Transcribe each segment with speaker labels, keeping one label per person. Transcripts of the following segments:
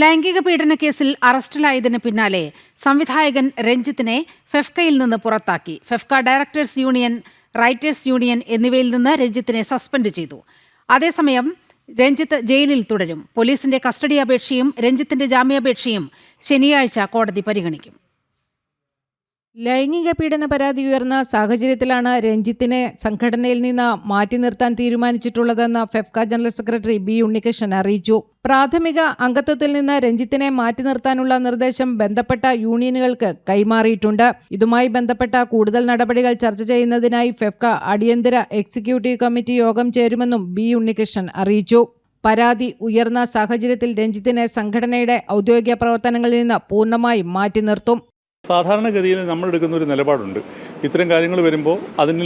Speaker 1: ലൈംഗിക പീഡന കേസിൽ അറസ്റ്റിലായതിന് പിന്നാലെ സംവിധായകൻ രഞ്ജിത്തിനെ ഫെഫ്കയിൽ നിന്ന് പുറത്താക്കി. FEFKA directors union, writers union എന്നിവയിൽ നിന്ന് രഞ്ജിത്തിനെ സസ്പെൻഡ് ചെയ്തു. അതേസമയം രഞ്ജിത്ത് ജയിലിൽ തുടരും. പോലീസിന്റെ കസ്റ്റഡി അപേക്ഷയും രഞ്ജിത്തിന്റെ ജാമ്യാപേക്ഷയും ശനിയാഴ്ച കോടതി പരിഗണിക്കും.
Speaker 2: ലൈംഗിക പീഡന പരാതി ഉയർന്ന സാഹചര്യത്തിലാണ് രഞ്ജിത്തിനെ സംഘടനയിൽ നിന്ന് മാറ്റി നിർത്താൻ തീരുമാനിച്ചിട്ടുള്ളതെന്ന് FEFKA general secretary B Unnikrishnan അറിയിച്ചു. പ്രാഥമിക അംഗത്വത്തിൽ നിന്ന് രഞ്ജിത്തിനെ മാറ്റി നിർത്താനുള്ള നിർദ്ദേശം ബന്ധപ്പെട്ട യൂണിയനുകൾക്ക് കൈമാറിയിട്ടുണ്ട്. ഇതുമായി ബന്ധപ്പെട്ട കൂടുതൽ നടപടികൾ ചർച്ച ചെയ്യുന്നതിനായി ഫെഫ്ക അടിയന്തര എക്സിക്യൂട്ടീവ് കമ്മിറ്റി യോഗം ചേരുമെന്നും ബി ഉണ്ണികൃഷ്ണൻ അറിയിച്ചു. പരാതി ഉയർന്ന സാഹചര്യത്തിൽ രഞ്ജിത്തിനെ സംഘടനയുടെ ഔദ്യോഗിക പ്രവർത്തനങ്ങളിൽ നിന്ന് പൂർണ്ണമായും മാറ്റി നിർത്തും.
Speaker 3: സാധാരണഗതിയിൽ നമ്മൾ എടുക്കുന്ന ഒരു നിലപാടുണ്ട്. ഇത്തരം കാര്യങ്ങൾ വരുമ്പോൾ അതിൽ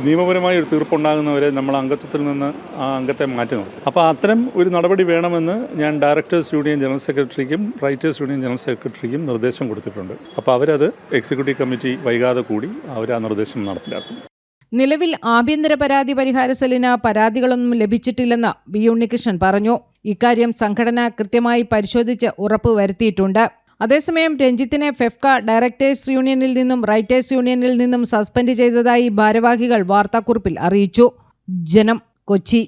Speaker 3: നിയമപരമായ ഒരു തീർപ്പുണ്ടാകുന്നവരെ നമ്മൾ അംഗത്വത്തിൽ നിന്ന് ആ അംഗത്തെ മാറ്റി നിർത്തും. അപ്പോൾ അത്തരം ഒരു നടപടി വേണമെന്ന് ഞാൻ ഡയറക്ടേഴ്സ് യൂണിയൻ ജനറൽ സെക്രട്ടറിക്കും റൈറ്റേഴ്സ് യൂണിയൻ ജനറൽ സെക്രട്ടറിക്കും നിർദ്ദേശം കൊടുത്തിട്ടുണ്ട്. അപ്പോൾ അവരത് എക്സിക്യൂട്ടീവ് കമ്മിറ്റി വൈകാതെ കൂടി അവർ ആ നിർദ്ദേശം നടപ്പിലാക്കും.
Speaker 2: നിലവിൽ ആഭ്യന്തര പരാതി പരിഹാര സെല്ലിന് പരാതികളൊന്നും ലഭിച്ചിട്ടില്ലെന്ന് ബി ഉണ്ണികൃഷ്ണൻ പറഞ്ഞു. ഇക്കാര്യം സംഘടന കൃത്യമായി പരിശോധിച്ച് ഉറപ്പ് വരുത്തിയിട്ടുണ്ട്. അതേസമയം രഞ്ജിത്തിനെ ഫെഫ്ക ഡയറക്ടേഴ്സ് യൂണിയനിൽ നിന്നും റൈറ്റേഴ്സ് യൂണിയനിൽ നിന്നും സസ്പെൻഡ് ചെയ്തതായി ഭാരവാഹികൾ വാർത്താക്കുറിപ്പിൽ അറിയിച്ചു. ജനം, കൊച്ചി.